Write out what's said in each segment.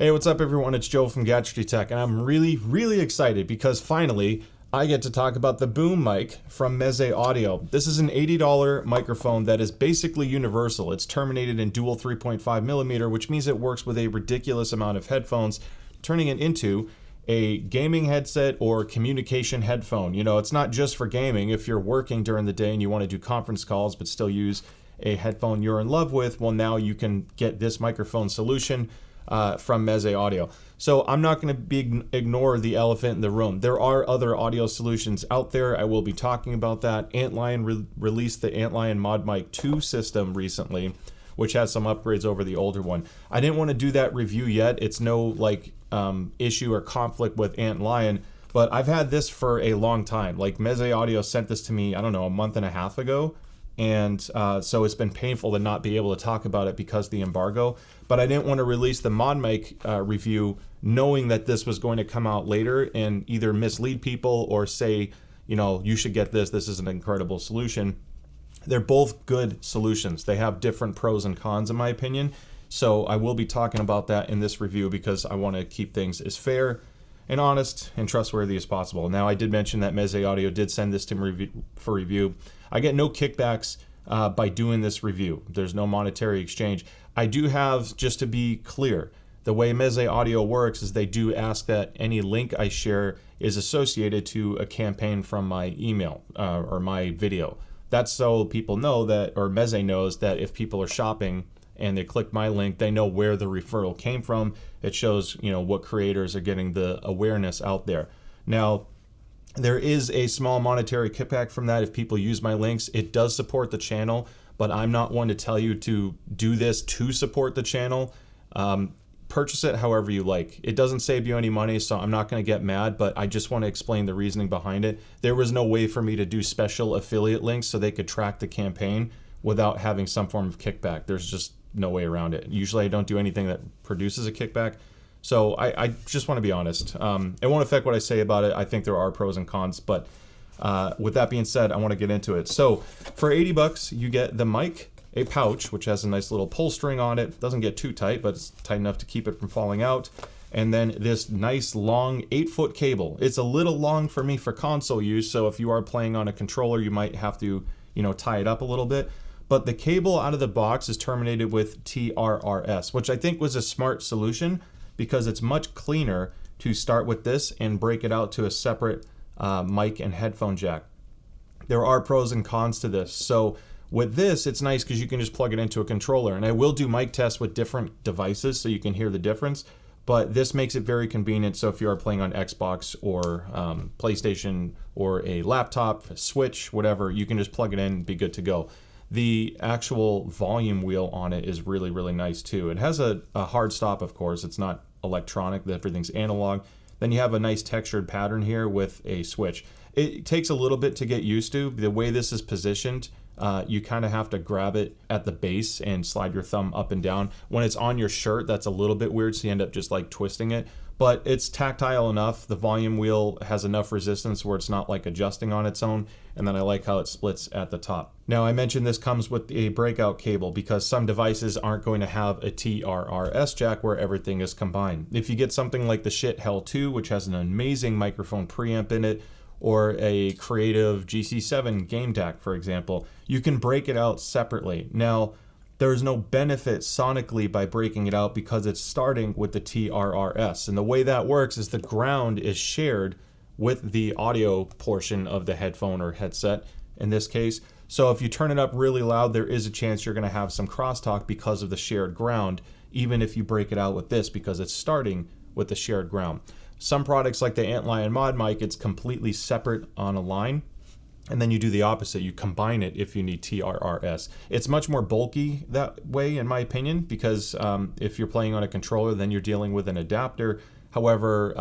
Hey, what's up everyone? It's Joe from Gadgetry Tech, and I'm really excited because finally I get to talk about the boom mic from Meze Audio. This is an $80 microphone that is basically universal. It's terminated in dual 3.5 millimeter, which means it works with a ridiculous amount of headphones, turning it into a gaming headset or communication headphone. You know, it's not just for gaming. If you're working during the day and you want to do conference calls but still use a headphone you're in love with, well, now you can get this microphone solution from Meze Audio. So I'm not going to ignore the elephant in the room. There are other audio solutions out there. I will be talking about that. Antlion released the Antlion Mod Mic 2 system recently, which has some upgrades over the older one. I didn't want to do that review yet. It's no issue or conflict with Antlion, but I've had this for a long time. Like Meze Audio sent this to me, I don't know, a month and a half ago. And so it's been painful to not be able to talk about it because of the embargo. But I didn't want to release the Mod Mic review knowing that this was going to come out later and either mislead people or say, you know, you should get this. This is an incredible solution. They're both good solutions. They have different pros and cons in my opinion. So I will be talking about that in this review because I want to keep things as fair and honest and trustworthy as possible. Now, I did mention that Meze Audio did send this to me for review. I get no kickbacks by doing this review. There's no monetary exchange. I do have, just to be clear, the way Meze Audio works is they do ask that any link I share is associated to a campaign from my email or my video. That's so people know that, or Meze knows that if people are shopping and they click my link, they know where the referral came from. It shows, you know, what creators are getting the awareness out there. Now, there is a small monetary kickback from that if people use my links. It does support the channel, but I'm not one to tell you to do this to support the channel. Purchase it however you like. It doesn't save you any money, so I'm not going to get mad, but I just want to explain the reasoning behind it. There was no way for me to do special affiliate links so they could track the campaign without having some form of kickback. There's just no way around it. Usually I don't do anything that produces a kickback. So I just want to be honest. It won't affect what I say about it. I think there are pros and cons, but with that being said, I want to get into it. So for 80 bucks, you get the mic, a pouch, which has a nice little pull string on it. Doesn't get too tight, but it's tight enough to keep it from falling out. And then this nice long 8-foot cable. It's a little long for me for console use, so if you are playing on a controller, you might have to, you know, tie it up a little bit. But the cable out of the box is terminated with TRRS, which I think was a smart solution because it's much cleaner to start with this and break it out to a separate mic and headphone jack. There are pros and cons to this. So with this, it's nice because you can just plug it into a controller. And I will do mic tests with different devices so you can hear the difference. But this makes it very convenient. So if you are playing on Xbox or PlayStation or a laptop, a Switch, whatever, you can just plug it in and be good to go. The actual volume wheel on it is really nice too. It has a hard stop, of course. It's not electronic, everything's analog. Then you have a nice textured pattern here with a switch. It takes a little bit to get used to. The way this is positioned, you kind of have to grab it at the base and slide your thumb up and down. When it's on your shirt, that's a little bit weird, so you end up just like twisting it. But it's tactile enough. The volume wheel has enough resistance where it's not like adjusting on its own. And then I like how it splits at the top. Now I mentioned this comes with a breakout cable because some devices aren't going to have a TRRS jack where everything is combined. If you get something like the Shit Hell 2, which has an amazing microphone preamp in it, or a Creative GC7 game DAC, for example, you can break it out separately. Now, there's no benefit sonically by breaking it out because it's starting with the TRRS. And the way that works is the ground is shared with the audio portion of the headphone or headset in this case. So if you turn it up really loud, there is a chance you're going to have some crosstalk because of the shared ground, even if you break it out with this because it's starting with the shared ground. Some products like the Antlion Mod Mic, it's completely separate on a line. And then you do the opposite. You combine it if you need TRRS. It's much more bulky that way, in my opinion, because if you're playing on a controller, then you're dealing with an adapter. However,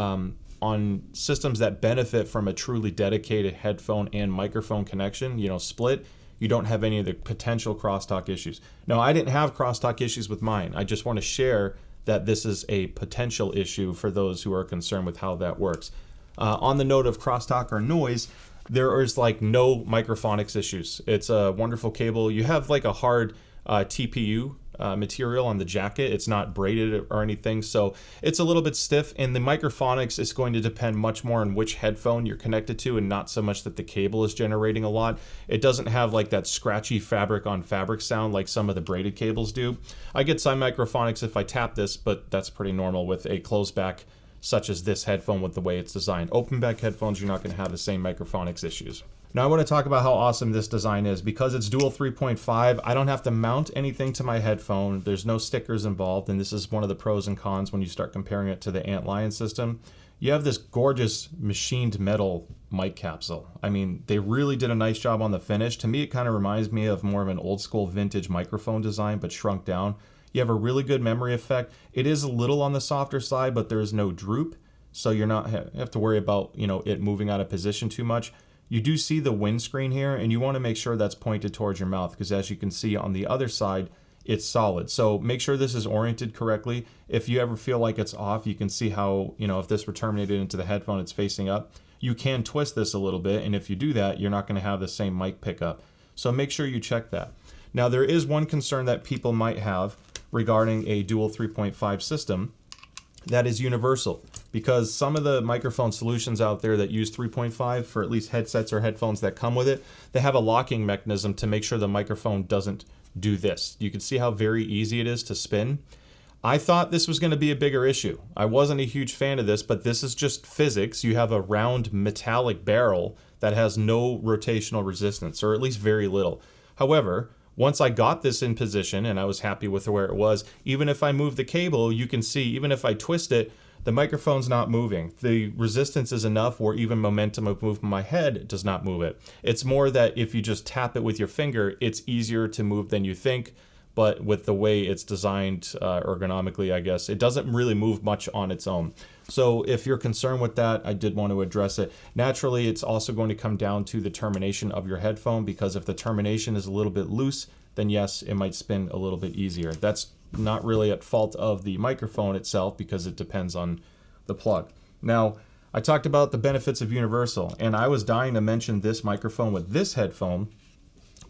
on systems that benefit from a truly dedicated headphone and microphone connection, you know, split, you don't have any of the potential crosstalk issues. Now, I didn't have crosstalk issues with mine. I just want to share that this is a potential issue for those who are concerned with how that works. On the note of crosstalk or noise, there is like no microphonics issues. It's a wonderful cable. You have like a hard TPU material on the jacket. It's not braided or anything, so it's a little bit stiff, and the microphonics is going to depend much more on which headphone you're connected to, and not so much that the cable is generating a lot. It doesn't have like that scratchy fabric on fabric sound like some of the braided cables do. I get some microphonics if I tap this, but that's pretty normal with a closed back such as this headphone with the way it's designed. Open back headphones, you're not going to have the same microphonics issues. Now I want to talk about how awesome this design is. Because it's dual 3.5, I don't have to mount anything to my headphone. There's no stickers involved, and this is one of the pros and cons when you start comparing it to the Antlion system. You have this gorgeous machined metal mic capsule. I mean, they really did a nice job on the finish. To me, it kind of reminds me of more of an old school vintage microphone design, but shrunk down. You have a really good memory effect. It is a little on the softer side, but there is no droop, so you're not have to worry about, you know, it moving out of position too much. You do see the windscreen here, and you want to make sure that's pointed towards your mouth, because as you can see on the other side, it's solid. So make sure this is oriented correctly. If you ever feel like it's off, you can see how, you know, if this were terminated into the headphone, it's facing up. You can twist this a little bit, and if you do that, you're not going to have the same mic pickup. So make sure you check that. Now, there is one concern that people might have regarding a dual 3.5 system that is universal, because some of the microphone solutions out there that use 3.5 for at least headsets or headphones that come with it, they have a locking mechanism to make sure the microphone doesn't do this. You can see how very easy it is to spin. I thought this was going to be a bigger issue. I wasn't a huge fan of this, but this is just physics. You have a round metallic barrel that has no rotational resistance, or at least very little. However, once I got this in position and I was happy with where it was, even if I move the cable, you can see, even if I twist it, the microphone's not moving. The resistance is enough where even momentum of movement of my head does not move it. It's more that if you just tap it with your finger, it's easier to move than you think, but with the way it's designed ergonomically, I guess, it doesn't really move much on its own. So if you're concerned with that, I did want to address it. Naturally, it's also going to come down to the termination of your headphone, because if the termination is a little bit loose, then yes, it might spin a little bit easier. That's not really at fault of the microphone itself, because it depends on the plug. Now, I talked about the benefits of universal, and I was dying to mention this microphone with this headphone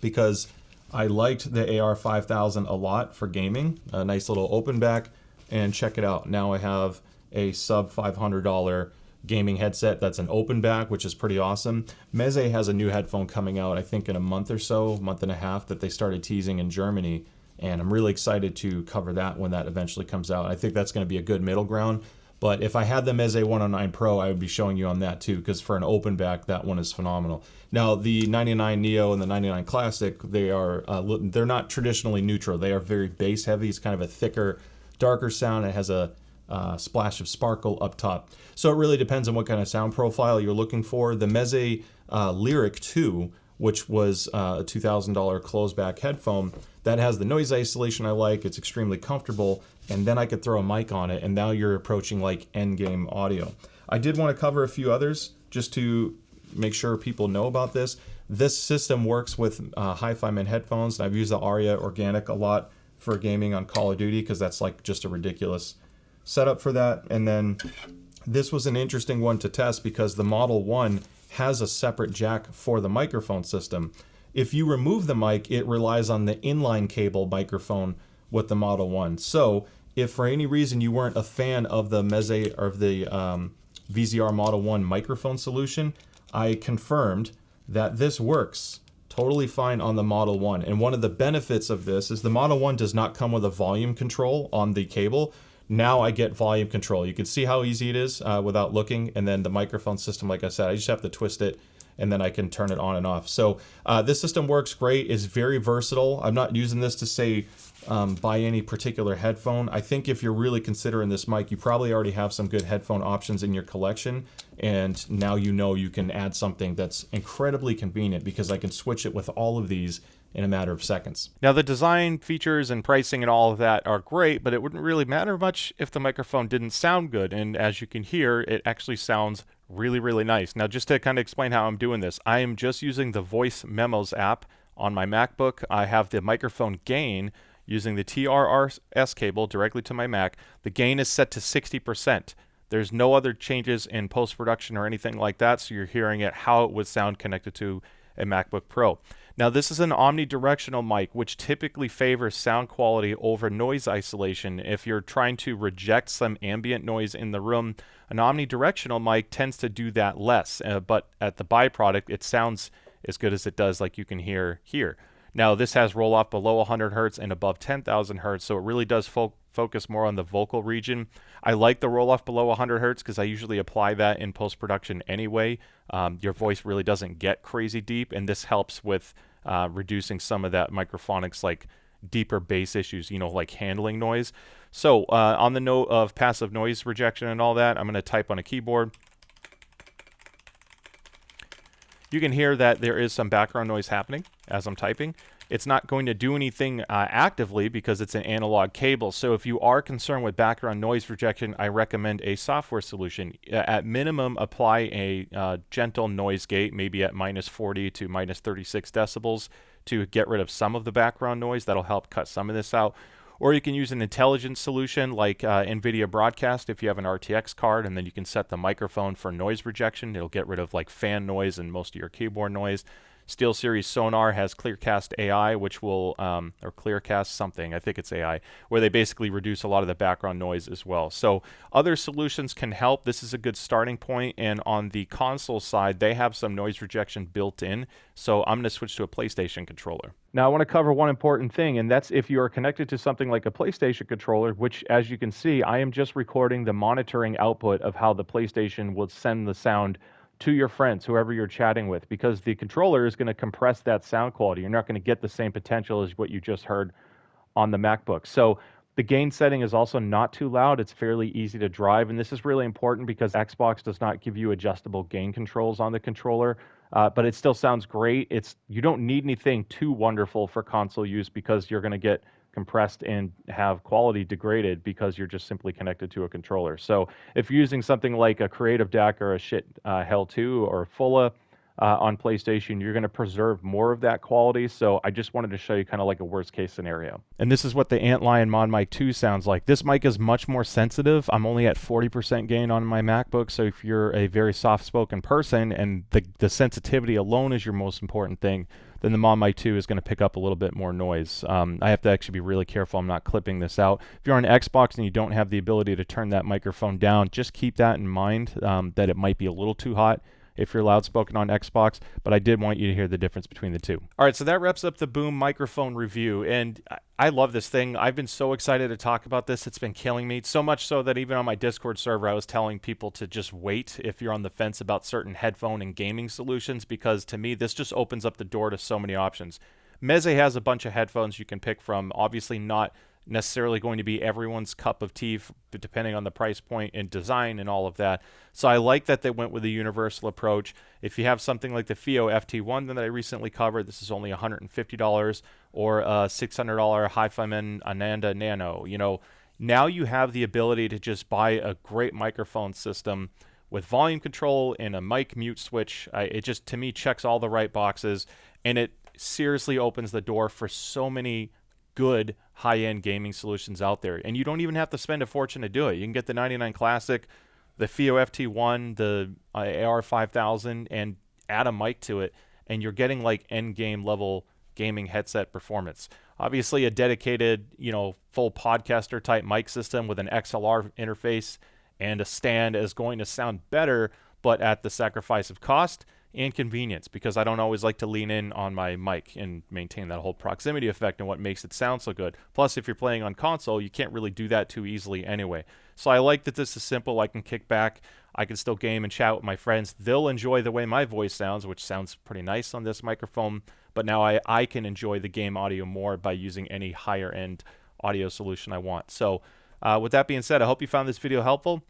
because I liked the AR5000 a lot for gaming. A nice little open back, and check it out. Now I have a sub $500 gaming headset that's an open back, which is pretty awesome. Meze has a new headphone coming out, I think in a month or so, month and a half, that they started teasing in Germany, and I'm really excited to cover that when that eventually comes out. I think that's going to be a good middle ground, but if I had the Meze 109 Pro, I would be showing you on that too, because for an open back, that one is phenomenal. Now, the 99 Neo and the 99 Classic, they're not traditionally neutral. They are very bass heavy. It's kind of a thicker, darker sound. It has a splash of sparkle up top. So it really depends on what kind of sound profile you're looking for. The Meze Lyric 2, which was a $2,000 closed back headphone, that has the noise isolation I like. It's extremely comfortable, and then I could throw a mic on it, and now you're approaching like end game audio. I did want to cover a few others just to make sure people know about this. This system works with Hi-Fi Man headphones. I've used the Aria Organic a lot for gaming on Call of Duty, because that's like just a ridiculous setup for that. And then this was an interesting one to test, because the Model 1 has a separate jack for the microphone system. If you remove the mic, it relies on the inline cable microphone with the Model 1. So if for any reason you weren't a fan of the Meze or the VZR Model 1 microphone solution, I confirmed that this works totally fine on the Model 1. And one of the benefits of this is the Model 1 does not come with a volume control on the cable. Now I get volume control. You can see how easy it is without looking. And then the microphone system, like I said, I just have to twist it, and then I can turn it on and off. So this system works great. It's very versatile. I'm not using this to say buy any particular headphone. I think if you're really considering this mic, you probably already have some good headphone options in your collection, and now you know you can add something that's incredibly convenient, because I can switch it with all of these in a matter of seconds. Now, the design, features, and pricing and all of that are great, but it wouldn't really matter much if the microphone didn't sound good. And as you can hear, it actually sounds really, really nice. Now, just to kind of explain how I'm doing this, I am just using the Voice Memos app on my MacBook. I have the microphone gain using the TRRS cable directly to my Mac. The gain is set to 60%. There's no other changes in post-production or anything like that, so you're hearing it how it would sound connected to a MacBook Pro. Now, this is an omnidirectional mic, which typically favors sound quality over noise isolation. If you're trying to reject some ambient noise in the room, an omnidirectional mic tends to do that less, but at the byproduct, it sounds as good as it does like you can hear here. Now, this has roll-off below 100 hertz and above 10,000 hertz, so it really does focus more on the vocal region. I like the roll-off below 100 hertz because I usually apply that in post-production anyway. Your voice really doesn't get crazy deep, and this helps with reducing some of that microphonics, like deeper bass issues, like handling noise. So on the note of passive noise rejection and all that, I'm going to type on a keyboard. You can hear that there is some background noise happening as I'm typing. It's not going to do anything actively because it's an analog cable. So if you are concerned with background noise rejection, I recommend a software solution. At minimum, apply a gentle noise gate, maybe at -40 to -36 decibels to get rid of some of the background noise. That'll help cut some of this out. Or you can use an intelligent solution like NVIDIA Broadcast if you have an RTX card, and then you can set the microphone for noise rejection. It'll get rid of like fan noise and most of your keyboard noise. SteelSeries Sonar has Clearcast AI, which will, or Clearcast something, I think it's AI, where they basically reduce a lot of the background noise as well. So other solutions can help. This is a good starting point, and on the console side, they have some noise rejection built in. So I'm going to switch to a PlayStation controller. Now I want to cover one important thing, and that's if you are connected to something like a PlayStation controller, which as you can see, I am just recording the monitoring output of how the PlayStation will send the sound to your friends, whoever you're chatting with, because the controller is going to compress that sound quality. You're not going to get the same potential as what you just heard on the MacBook. So the gain setting is also not too loud. It's fairly easy to drive, and this is really important because Xbox does not give you adjustable gain controls on the controller, but it still sounds great. You don't need anything too wonderful for console use because you're going to get compressed and have quality degraded because you're just simply connected to a controller. So if you're using something like a Creative DAC or a Hell 2 or Fulla on PlayStation, you're going to preserve more of that quality. So I just wanted to show you kind of like a worst case scenario. And this is what the Antlion Mod Mic 2 sounds like. This mic is much more sensitive. I'm only at 40% gain on my MacBook. So if you're a very soft-spoken person and the sensitivity alone is your most important thing, then the Mod Mic 2 is going to pick up a little bit more noise. I have to actually be really careful I'm not clipping this out. If you're on Xbox and you don't have the ability to turn that microphone down, just keep that in mind, that it might be a little too hot if you're loud spoken on Xbox, but I did want you to hear the difference between the two. All right, so that wraps up the Boom microphone review, and I love this thing. I've been so excited to talk about this. It's been killing me, so much so that even on my Discord server, I was telling people to just wait if you're on the fence about certain headphone and gaming solutions, because to me, this just opens up the door to so many options. Meze has a bunch of headphones you can pick from, obviously not necessarily going to be everyone's cup of tea, depending on the price point and design and all of that. So I like that they went with a universal approach. If you have something like the FIO FT1 that I recently covered, this is only $150, or a $600 Hi-Fi Ananda Nano. Now you have the ability to just buy a great microphone system with volume control and a mic mute switch. It just, to me, checks all the right boxes, and it seriously opens the door for so many good high-end gaming solutions out there, and you don't even have to spend a fortune to do it. You can get the 99 Classic, the FIO FT1, the AR5000, and add a mic to it, and you're getting like end-game level gaming headset performance. Obviously, a dedicated, full podcaster type mic system with an XLR interface and a stand is going to sound better, but at the sacrifice of cost and convenience, because I don't always like to lean in on my mic and maintain that whole proximity effect and what makes it sound so good. Plus, if you're playing on console, you can't really do that too easily anyway. So I like that this is simple. I can kick back. I can still game and chat with my friends. They'll enjoy the way my voice sounds, which sounds pretty nice on this microphone. But now I can enjoy the game audio more by using any higher end audio solution I want. So with that being said, I hope you found this video helpful.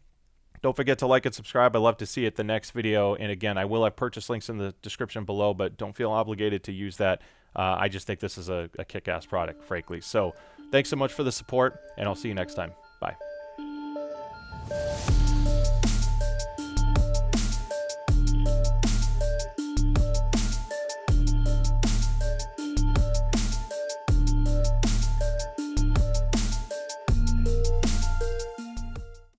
Don't forget to like and subscribe. I'd love to see it the next video. And again, I will have purchase links in the description below, but don't feel obligated to use that. I just think this is a kick-ass product, frankly. So thanks so much for the support, and I'll see you next time. Bye.